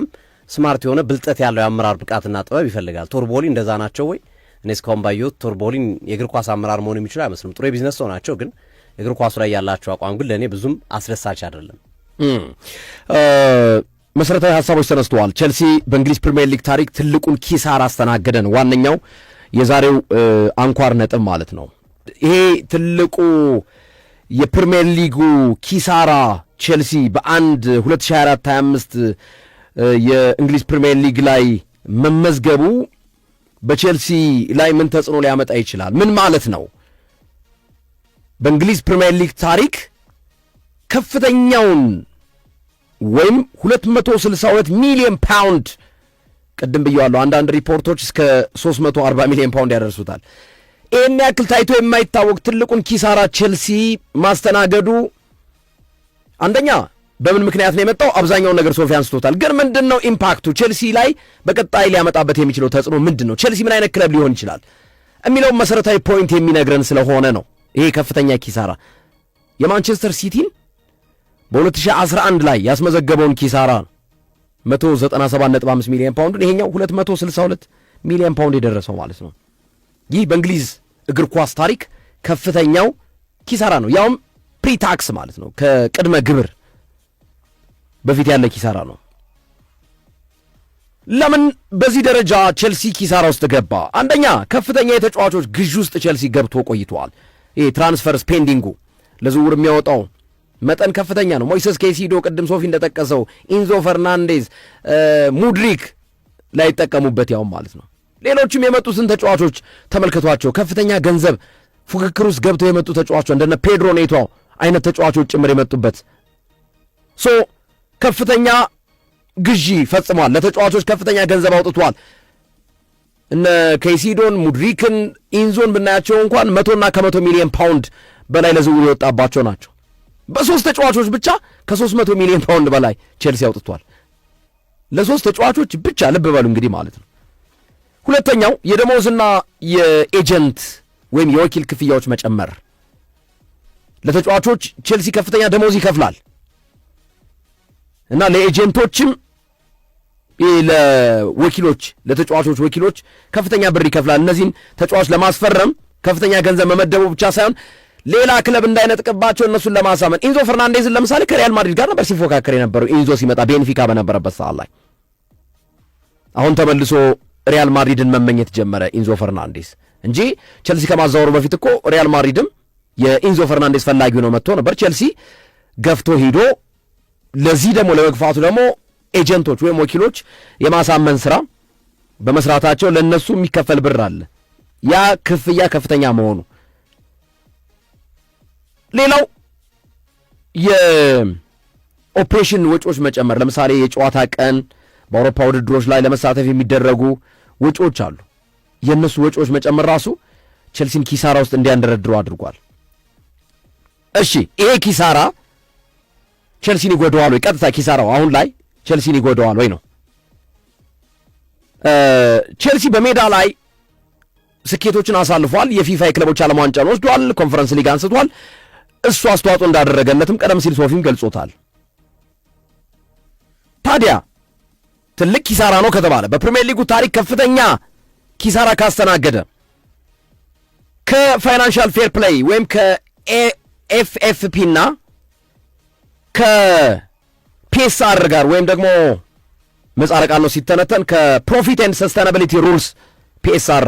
ስማርት የሆነ ብልጠት ያለው የአመራር ብቃትና ጥበብ ይፈልጋል። ቶድ ቦህሊ እንደዛ ናቸው ወይ? እኔ እስካሁን ባየሁት ቶድ ቦህሊን የእግር ኳስ አመራር መሆን የሚችሉ አይመስልም። ጥሩ የቢዝነስ ሰው ናቸው፣ ግን እግር ኳሱ ላይ ያላቸው አቋም ግን ለእኔ ብዙም አስደሳች አይደለም።
መሰረታዊ ሀሳቦች ተነስተዋል። ቼልሲ በእንግሊዝ ፕሪሚየር ሊግ ታሪክ ትልቁን ኪሳራ አስተናገደን። ዋነኛው የዛሬው አንኳር ነጥብ ማለት ነው። ይሄ ትልቁ የፕሪሚየር ሊጉ ኪሳራ ቼልሲ በአንድ 2024-25 የእንግሊዝ ፕሪሚየር ሊግ ላይ መመዝገቡ በቼልሲ ላይ ምን ተጽዕኖ ሊያመጣ ይችላል? ምን ማለት ነው? በእንግሊዝ ፕሪሚየር ሊግ ታሪክ ከፍተኛውን ወይም 262 ሚሊዮን ፓውንድ ቅድም ብየዋለሁ። አንዳንድ ሪፖርቶች እስከ 340 ሚሊዮን ፓውንድ ያደርሱታል። ይህን ያክል ታይቶ የማይታወቅ ትልቁን ኪሳራ ቼልሲ ማስተናገዱ አንደኛ በምን ምክንያት ነው የመጣው? አብዛኛውን ነገር ሶፊ አንስቶታል። ግን ምንድን ነው ኢምፓክቱ? ቼልሲ ላይ በቀጣይ ሊያመጣበት የሚችለው ተጽዕኖ ምንድን ነው? ቼልሲ ምን አይነት ክለብ ሊሆን ይችላል የሚለውን መሰረታዊ ፖይንት የሚነግረን ስለሆነ ነው። ይሄ ከፍተኛ ኪሳራ የማንቸስተር ሲቲን በ2011 ላይ ያስመዘገበውን ኪሳራ 197.5 ሚሊዮን ፓውንድ፣ ይሄኛው 262 ሚሊዮን ፓውንድ የደረሰው ማለት ነው። ይህ በእንግሊዝ እግር ኳስ ታሪክ ከፍተኛው ኪሳራ ነው። ያውም ፕሪታክስ ማለት ነው፣ ከቅድመ ግብር በፊት ያለ ኪሳራ ነው። ለምን በዚህ ደረጃ ቼልሲ ኪሳራ ውስጥ ገባ? አንደኛ ከፍተኛ የተጫዋቾች ግዥ ውስጥ ቼልሲ ገብቶ ቆይተዋል። ይሄ ትራንስፈር ስፔንዲንጉ ለዝውውር የሚያወጣው መጠን ከፍተኛ ነው። ሞይሰስ ኬሲዶ ቅድም ሶፊ እንደጠቀሰው ኢንዞ ፈርናንዴዝ፣ ሙድሪክ ላይ ይጠቀሙበት ያውም ማለት ነው። ሌሎችም የመጡትን ተጫዋቾች ተመልከቷቸው። ከፍተኛ ገንዘብ ፉክክር ውስጥ ገብተው የመጡ ተጫዋቾች እንደነ ፔድሮ ኔቶ አይነት ተጫዋቾች ጭምር የመጡበት ከፍተኛ ግዢ ፈጽሟል። ለተጫዋቾች ከፍተኛ ገንዘብ አውጥቷል። እነ ኬሲዶን፣ ሙድሪክን፣ ኢንዞን ብናያቸው እንኳን 100 ሚሊዮን ፓውንድ በላይ ለዝውውር የወጣባቸው ናቸው። በሶስት ተጫዋቾች ብቻ ከ300 ሚሊዮን ፓውንድ በላይ ቼልሲ አውጥቷል። ለሶስት ተጫዋቾች ብቻ ልብ በሉ እንግዲህ ማለት ነው። ሁለተኛው የደሞዝና የኤጀንት ወይም የወኪል ክፍያዎች መጨመር። ለተጫዋቾች ቼልሲ ከፍተኛ ደሞዝ ይከፍላል እና ለኤጀንቶችም ለወኪሎች ለተጫዋቾች ወኪሎች ከፍተኛ ብር ይከፍላል። እነዚህን ተጫዋች ለማስፈረም ከፍተኛ ገንዘብ መመደቡ ብቻ ሳይሆን ሌላ ክለብ እንዳይነጥቅባቸው እነሱን ለማሳመን። ኢንዞ ፈርናንዴዝን ለምሳሌ ከሪያል ማድሪድ ጋር ነበር ሲፎካከር የነበረው ኢንዞ ሲመጣ ቤንፊካ በነበረበት ሰዓት ላይ። አሁን ተመልሶ ሪያል ማድሪድን መመኘት ጀመረ ኢንዞ ፈርናንዴዝ እንጂ ቼልሲ ከማዛወሩ በፊት እኮ ሪያል ማድሪድም የኢንዞ ፈርናንዴስ ፈላጊው ነው መጥቶ ነበር። ቼልሲ ገፍቶ ሂዶ ለዚህ ደግሞ ለመግፋቱ ደግሞ ኤጀንቶች ወይም ወኪሎች የማሳመን ስራ በመስራታቸው ለነሱ የሚከፈል ብር አለ። ያ ክፍያ ከፍተኛ መሆኑ፣ ሌላው የኦፕሬሽን ወጪዎች መጨመር። ለምሳሌ የጨዋታ ቀን በአውሮፓ ውድድሮች ላይ ለመሳተፍ የሚደረጉ ወጪዎች አሉ። የእነሱ ወጪዎች መጨመር ራሱ ቼልሲን ኪሳራ ውስጥ እንዲያንደረድሩ አድርጓል። እሺ ይሄ ኪሳራ ቼልሲን ይጎዳዋል ወይ? ቀጥታ ኪሳራው አሁን ላይ ቼልሲን ይጎዳዋል ወይ ነው። ቼልሲ በሜዳ ላይ ስኬቶችን አሳልፏል። የፊፋ የክለቦች ዓለም ዋንጫን ወስዷል። ኮንፈረንስ ሊግ አንስቷል። እሱ አስተዋጽኦ እንዳደረገለትም ቀደም ሲል ሶፊም ገልጾታል። ታዲያ ትልቅ ኪሳራ ነው ከተባለ በፕሪሚየር ሊጉ ታሪክ ከፍተኛ ኪሳራ ካስተናገደ ከፋይናንሻል ፌር ፕሌይ ወይም ከኤፍኤፍፒ እና ከፒኤስአር ጋር ወይም ደግሞ ምህጻረ ቃል ነው ሲተነተን ከፕሮፊት ኤንድ ሰስቴናቢሊቲ ሩልስ ፒኤስአር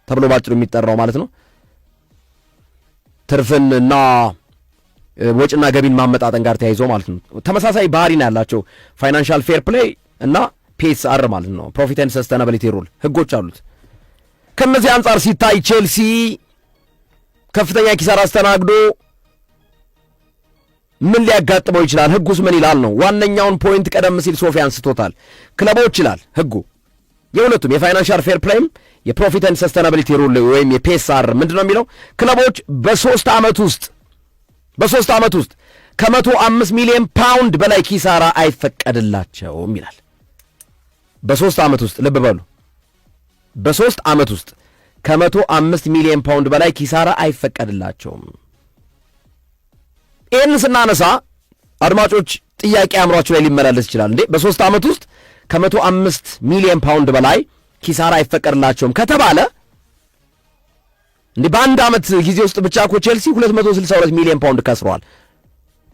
ተብሎ ባጭሩ የሚጠራው ማለት ነው። ትርፍን እና ወጭና ገቢን ማመጣጠን ጋር ተያይዞ ማለት ነው። ተመሳሳይ ባህሪ ነው ያላቸው ፋይናንሻል ፌር ፕሌይ እና ፒኤስአር ማለት ነው። ፕሮፊት ኤንድ ሰስቴናቢሊቲ ሩል ህጎች አሉት። ከነዚህ አንጻር ሲታይ ቼልሲ ከፍተኛ ኪሳራ አስተናግዶ ምን ሊያጋጥመው ይችላል? ህጉስ ምን ይላል ነው ዋነኛውን ፖይንት ቀደም ሲል ሶፊ አንስቶታል። ክለቦች ይላል ህጉ የሁለቱም የፋይናንሻል ፌር ፕሌይም የፕሮፊት ኤንድ ሰስቴናቢሊቲ ሩል ወይም የፒኤስአር ምንድነው የሚለው ክለቦች በ3 ዓመት ውስጥ ከ105 ሚሊዮን ፓውንድ በላይ ኪሳራ አይፈቀድላቸውም ይላል። በ3 ዓመት ውስጥ ልብ በሉ፣ በ3 ዓመት ውስጥ ከ105 ሚሊዮን ፓውንድ በላይ ኪሳራ አይፈቀድላቸውም። ይህን ስናነሳ አድማጮች ጥያቄ አእምሯችሁ ላይ ሊመላለስ ይችላል። እንዴ በ3 ዓመት ውስጥ ከ105 ሚሊዮን ፓውንድ በላይ ኪሳራ አይፈቀድላቸውም ከተባለ እንዴ በአንድ ዓመት ጊዜ ውስጥ ብቻ እኮ ቼልሲ 262 ሚሊዮን ፓውንድ ከስሯል።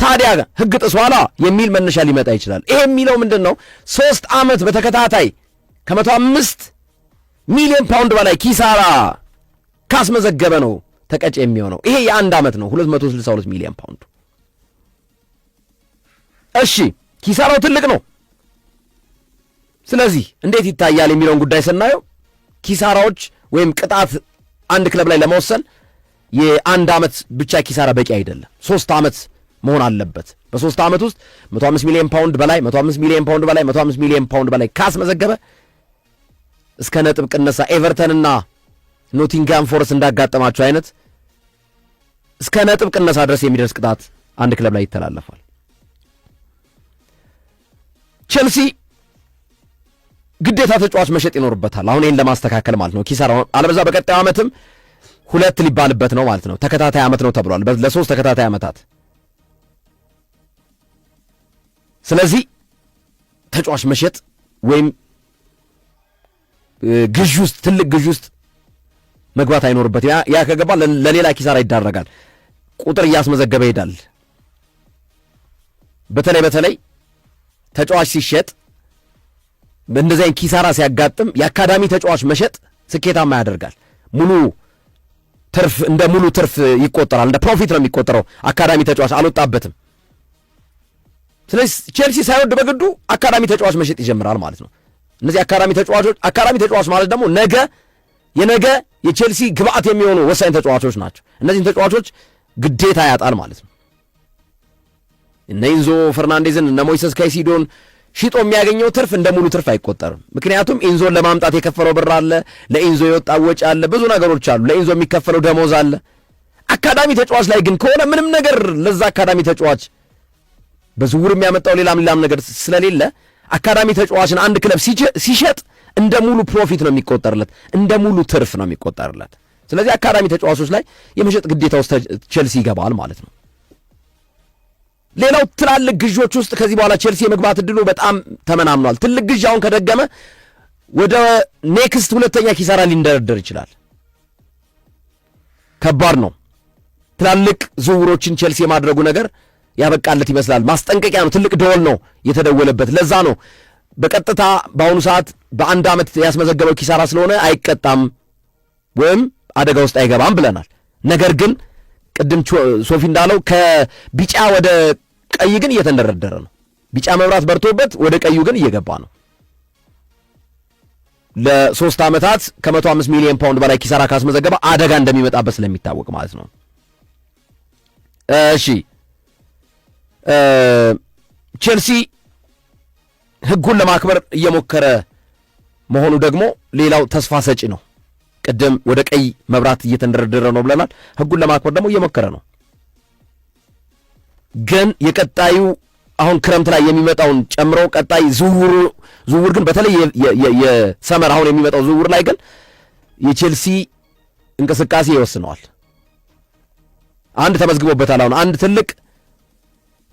ታዲያ ህግ ጥሷላ የሚል መነሻ ሊመጣ ይችላል። ይሄ የሚለው ምንድን ነው? 3 ዓመት በተከታታይ ከ105 ሚሊዮን ፓውንድ በላይ ኪሳራ ካስመዘገበ ነው ተቀጭ የሚሆነው። ይሄ የአንድ ዓመት ነው 262 ሚሊዮን ፓውንድ። እሺ ኪሳራው ትልቅ ነው። ስለዚህ እንዴት ይታያል የሚለውን ጉዳይ ስናየው ኪሳራዎች ወይም ቅጣት አንድ ክለብ ላይ ለመወሰን የአንድ ዓመት ብቻ ኪሳራ በቂ አይደለም። 3 ዓመት መሆን አለበት። በ3 ዓመት ውስጥ 105 ሚሊዮን ፓውንድ በላይ 105 ሚሊዮን ፓውንድ በላይ 105 ሚሊዮን ፓውንድ በላይ ካስመዘገበ እስከ ነጥብ ቅነሳ ኤቨርተንና ኖቲንግሃም ፎረስት እንዳጋጠማቸው አይነት እስከ ነጥብ ቅነሳ ድረስ የሚደርስ ቅጣት አንድ ክለብ ላይ ይተላለፋል። ቼልሲ ግዴታ ተጫዋች መሸጥ ይኖርበታል። አሁን ይህን ለማስተካከል ማለት ነው ኪሳራውን፣ አለበዛ በቀጣዩ ዓመትም 2 ሊባልበት ነው ማለት ነው። ተከታታይ ዓመት ነው ተብሏል ለ3 ተከታታይ ዓመታት። ስለዚህ ተጫዋች መሸጥ ወይም ግዥ ውስጥ ትልቅ ግዥ ውስጥ መግባት አይኖርበት። ያ ከገባ ለሌላ ኪሳራ ይዳረጋል። ቁጥር እያስመዘገበ ይሄዳል። በተለይ ተጫዋች ሲሸጥ እንደዚህ አይነት ኪሳራ ሲያጋጥም የአካዳሚ ተጫዋች መሸጥ ስኬታማ ያደርጋል። እንደ ሙሉ ትርፍ ይቆጠራል። እንደ ፕሮፊት ነው የሚቆጠረው። አካዳሚ ተጫዋች አልወጣበትም። ስለዚህ ቼልሲ ሳይወድ በግዱ አካዳሚ ተጫዋች መሸጥ ይጀምራል ማለት ነው። እነዚህ አካዳሚ ተጫዋች ማለት ደግሞ የነገ የቼልሲ ግብአት የሚሆኑ ወሳኝ ተጫዋቾች ናቸው። እነዚህን ተጫዋቾች ግዴታ ያጣል ማለት ነው። እነ ኢንዞ ፈርናንዴዝን እነ ሞይሰስ ካይሲዶን ሽጦ የሚያገኘው ትርፍ እንደ ሙሉ ትርፍ አይቆጠርም። ምክንያቱም ኢንዞን ለማምጣት የከፈለው ብር አለ፣ ለኢንዞ የወጣ ወጪ አለ፣ ብዙ ነገሮች አሉ። ለኢንዞ የሚከፈለው ደሞዝ አለ። አካዳሚ ተጫዋች ላይ ግን ከሆነ ምንም ነገር ለዛ አካዳሚ ተጫዋች በዝውውር የሚያመጣው ሌላም ነገር ስለሌለ አካዳሚ ተጫዋችን አንድ ክለብ ሲሸጥ እንደ ሙሉ ፕሮፊት ነው የሚቆጠርለት፣ እንደ ሙሉ ትርፍ ነው የሚቆጠርለት። ስለዚህ አካዳሚ ተጫዋቾች ላይ የመሸጥ ግዴታ ውስጥ ቼልሲ ይገባል ማለት ነው። ሌላው ትላልቅ ግዢዎች ውስጥ ከዚህ በኋላ ቼልሲ የመግባት እድሉ በጣም ተመናምኗል። ትልቅ ግዢ አሁን ከደገመ ወደ ኔክስት ሁለተኛ ኪሳራ ሊንደረደር ይችላል። ከባድ ነው። ትላልቅ ዝውውሮችን ቼልሲ የማድረጉ ነገር ያበቃለት ይመስላል። ማስጠንቀቂያ ነው። ትልቅ ደወል ነው የተደወለበት። ለዛ ነው በቀጥታ በአሁኑ ሰዓት በአንድ ዓመት ያስመዘገበው ኪሳራ ስለሆነ አይቀጣም ወይም አደጋ ውስጥ አይገባም ብለናል። ነገር ግን ቅድም ሶፊ እንዳለው ከቢጫ ወደ ቀይ ግን እየተንደረደረ ነው። ቢጫ መብራት በርቶበት ወደ ቀዩ ግን እየገባ ነው። ለ3 ዓመታት ከ105 ሚሊዮን ፓውንድ በላይ ኪሳራ ካስመዘገበ አደጋ እንደሚመጣበት ስለሚታወቅ ማለት ነው። እሺ ቼልሲ ህጉን ለማክበር እየሞከረ መሆኑ ደግሞ ሌላው ተስፋ ሰጪ ነው። ቅድም ወደ ቀይ መብራት እየተንደረደረ ነው ብለናል። ህጉን ለማክበር ደግሞ እየሞከረ ነው። ግን የቀጣዩ አሁን ክረምት ላይ የሚመጣውን ጨምሮ ቀጣይ ዝውውር ግን በተለይ የሰመር አሁን የሚመጣው ዝውውር ላይ ግን የቼልሲ እንቅስቃሴ ይወስነዋል። አንድ ተመዝግቦበታል። አሁን አንድ ትልቅ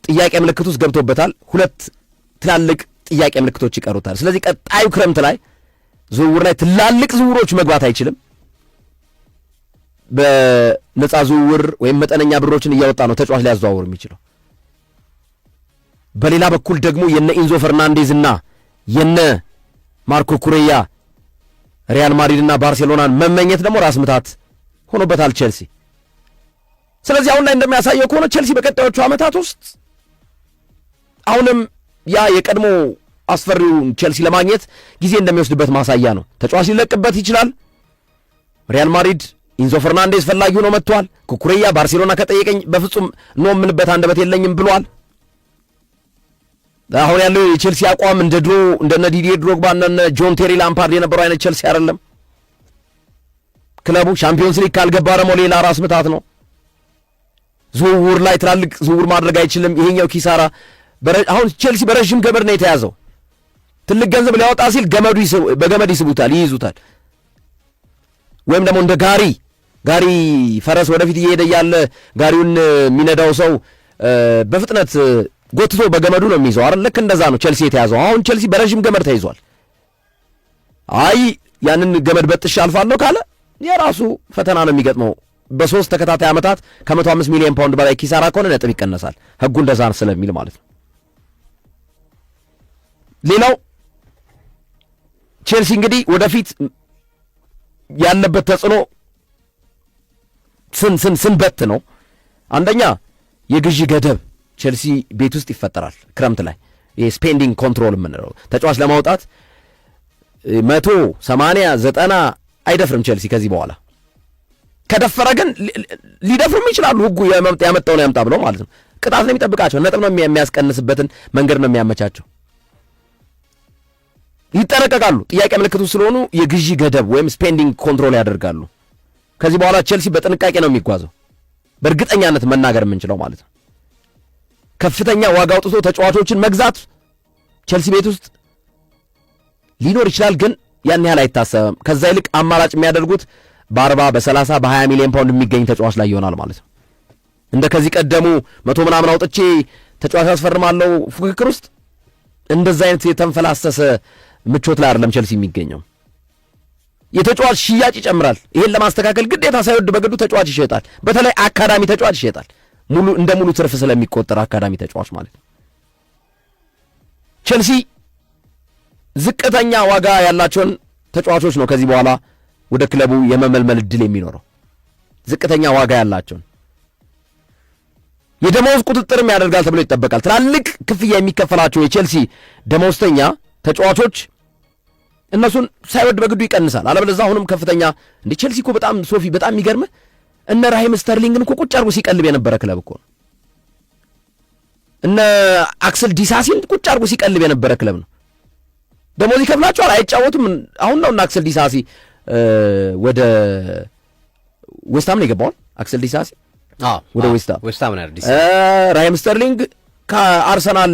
ጥያቄ ምልክት ውስጥ ገብቶበታል። 2 ትላልቅ ጥያቄ ምልክቶች ይቀሩታል። ስለዚህ ቀጣዩ ክረምት ላይ ዝውውር ላይ ትላልቅ ዝውውሮች መግባት አይችልም። በነፃ ዝውውር ወይም መጠነኛ ብሮችን እያወጣ ነው ተጫዋች ሊያዘዋውር የሚችለው። በሌላ በኩል ደግሞ የነ ኢንዞ ፈርናንዴዝ እና የነ ማርኮ ኩሬያ ሪያል ማድሪድና ባርሴሎናን መመኘት ደግሞ ራስ ምታት ሆኖበታል ቼልሲ። ስለዚህ አሁን ላይ እንደሚያሳየው ከሆነ ቼልሲ በቀጣዮቹ ዓመታት ውስጥ አሁንም ያ የቀድሞ አስፈሪውን ቼልሲ ለማግኘት ጊዜ እንደሚወስድበት ማሳያ ነው። ተጫዋች ሊለቅበት ይችላል። ሪያል ማድሪድ ኢንዞ ፈርናንዴዝ ፈላጊ ሆኖ መጥቷል። ኩኩሬያ ባርሴሎና ከጠየቀኝ በፍጹም ኖ የምልበት አንደበት የለኝም ብሏል። አሁን ያለው የቼልሲ አቋም እንደ ድሮ እንደነ ዲዲዬ ድሮግባ እንደነ ጆን ቴሪ ላምፓርድ የነበረው አይነት ቼልሲ አይደለም። ክለቡ ሻምፒዮንስ ሊግ ካልገባ ደግሞ ሌላ ራስ ምታት ነው። ዝውውር ላይ ትላልቅ ዝውውር ማድረግ አይችልም። ይሄኛው ኪሳራ አሁን ቼልሲ በረዥም ገመድ ነው የተያዘው። ትልቅ ገንዘብ ሊያወጣ ሲል በገመድ ይስቡታል፣ ይይዙታል። ወይም ደግሞ እንደ ጋሪ ፈረስ ወደፊት እየሄደ ያለ ጋሪውን የሚነዳው ሰው በፍጥነት ጎትቶ በገመዱ ነው የሚይዘው አይደል? ልክ እንደዛ ነው ቼልሲ የተያዘው። አሁን ቼልሲ በረዥም ገመድ ተይዟል። አይ ያንን ገመድ በጥሽ አልፋለሁ ካለ የራሱ ፈተና ነው የሚገጥመው። በ3 ተከታታይ ዓመታት ከ105 ሚሊዮን ፓውንድ በላይ ኪሳራ ከሆነ ነጥብ ይቀነሳል። ህጉ እንደዛ ስለሚል ማለት ነው። ሌላው ቼልሲ እንግዲህ ወደፊት ያለበት ተጽዕኖ ስንበት ነው። አንደኛ የግዢ ገደብ ቼልሲ ቤት ውስጥ ይፈጠራል ክረምት ላይ። ይሄ ስፔንዲንግ ኮንትሮል የምንለው ተጫዋች ለማውጣት 180 90 አይደፍርም ቼልሲ ከዚህ በኋላ። ከደፈረ ግን ሊደፍሩም ይችላሉ። ህጉ ያመጣውን ያምጣ ብለው ማለት ነው። ቅጣት ነው የሚጠብቃቸው። ነጥብ ነው የሚያስቀንስበትን መንገድ ነው የሚያመቻቸው። ይጠነቀቃሉ። ጥያቄ ምልክቱ ስለሆኑ የግዢ ገደብ ወይም ስፔንዲንግ ኮንትሮል ያደርጋሉ። ከዚህ በኋላ ቼልሲ በጥንቃቄ ነው የሚጓዘው። በእርግጠኛነት መናገር የምንችለው ማለት ነው። ከፍተኛ ዋጋ አውጥቶ ተጫዋቾችን መግዛት ቼልሲ ቤት ውስጥ ሊኖር ይችላል፣ ግን ያን ያህል አይታሰብም። ከዛ ይልቅ አማራጭ የሚያደርጉት በ40 በ30 በ20 ሚሊዮን ፓውንድ የሚገኝ ተጫዋች ላይ ይሆናል ማለት ነው። እንደ ከዚህ ቀደሙ 100 ምናምን አውጥቼ ተጫዋች ያስፈርማለሁ ፉክክር ውስጥ እንደዛ አይነት የተንፈላሰሰ ምቾት ላይ አይደለም ቼልሲ የሚገኘው። የተጫዋች ሽያጭ ይጨምራል። ይሄን ለማስተካከል ግዴታ ሳይወድ በግዱ ተጫዋች ይሸጣል። በተለይ አካዳሚ ተጫዋች ይሸጣል። ሙሉ ትርፍ ስለሚቆጠር አካዳሚ ተጫዋች ማለት ነው። ቼልሲ ዝቅተኛ ዋጋ ያላቸውን ተጫዋቾች ነው ከዚህ በኋላ ወደ ክለቡ የመመልመል እድል የሚኖረው። ዝቅተኛ ዋጋ ያላቸውን የደመወዝ ቁጥጥርም ያደርጋል ተብሎ ይጠበቃል። ትላልቅ ክፍያ የሚከፈላቸው የቼልሲ ደመወዝተኛ ተጫዋቾች እነሱን ሳይወድ በግዱ ይቀንሳል። አለበለዚያ አሁንም ከፍተኛ እንደ ቼልሲ እኮ በጣም ሶፊ በጣም የሚገርምህ እነ ራሂም ስተርሊንግን እኮ ቁጭ አድርጎ ሲቀልብ የነበረ ክለብ እኮ ነው። እነ አክሰል ዲሳሲን ቁጭ አድርጎ ሲቀልብ የነበረ ክለብ ነው። ደሞዝ ይከፍላቸዋል፣ አይጫወቱም። አሁን ነው እና አክሰል ዲሳሲ ወደ ዌስትሃም ነው የገባው። አክሰል ዲሳሲ ወደ ዌስትሃም ነው። ራሂም ስተርሊንግ ከአርሰናል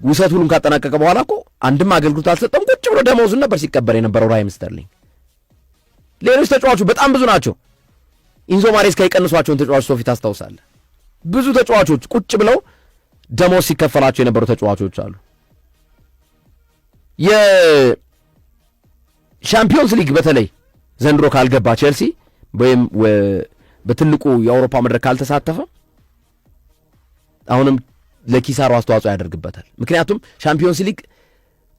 ውሰቱን ካጠናቀቀ በኋላ እኮ አንድም አገልግሎት አልሰጠም። ቁጭ ብሎ ደሞዙን ነበር ሲቀበል የነበረው ራሂም ስተርሊንግ። ሌሎች ተጫዋቾች በጣም ብዙ ናቸው። ኢንዞ ማሬስካ የቀንሷቸውን ተጫዋቾች ሶፊ ታስታውሳለህ? ብዙ ተጫዋቾች ቁጭ ብለው ደሞዝ ሲከፈላቸው የነበሩ ተጫዋቾች አሉ። የሻምፒዮንስ ሊግ በተለይ ዘንድሮ ካልገባ ቼልሲ ወይም በትልቁ የአውሮፓ መድረክ ካልተሳተፈ አሁንም ለኪሳራው አስተዋጽኦ ያደርግበታል። ምክንያቱም ሻምፒዮንስ ሊግ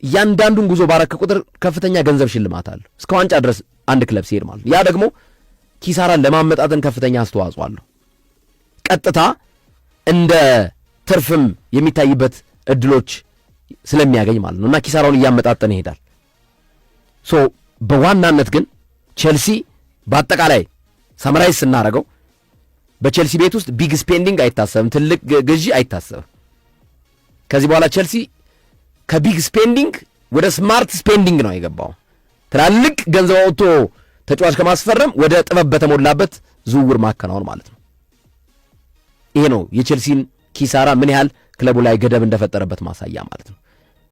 እያንዳንዱን ጉዞ ባረከ ቁጥር ከፍተኛ ገንዘብ ሽልማት አለው እስከ ዋንጫ ድረስ አንድ ክለብ ሲሄድ ማለት ነው። ያ ደግሞ ኪሳራን ለማመጣጠን ከፍተኛ አስተዋጽኦ አለው። ቀጥታ እንደ ትርፍም የሚታይበት እድሎች ስለሚያገኝ ማለት ነው እና ኪሳራውን እያመጣጠነ ይሄዳል። ሶ በዋናነት ግን ቼልሲ በአጠቃላይ ሰመራይዝ ስናደርገው በቼልሲ ቤት ውስጥ ቢግ ስፔንዲንግ አይታሰብም፣ ትልቅ ግዢ አይታሰብም። ከዚህ በኋላ ቼልሲ ከቢግ ስፔንዲንግ ወደ ስማርት ስፔንዲንግ ነው የገባው። ትላልቅ ገንዘብ አውጥቶ ተጫዋች ከማስፈረም ወደ ጥበብ በተሞላበት ዝውውር ማከናወን ማለት ነው። ይሄ ነው የቼልሲን ኪሳራ ምን ያህል ክለቡ ላይ ገደብ እንደፈጠረበት ማሳያ ማለት ነው።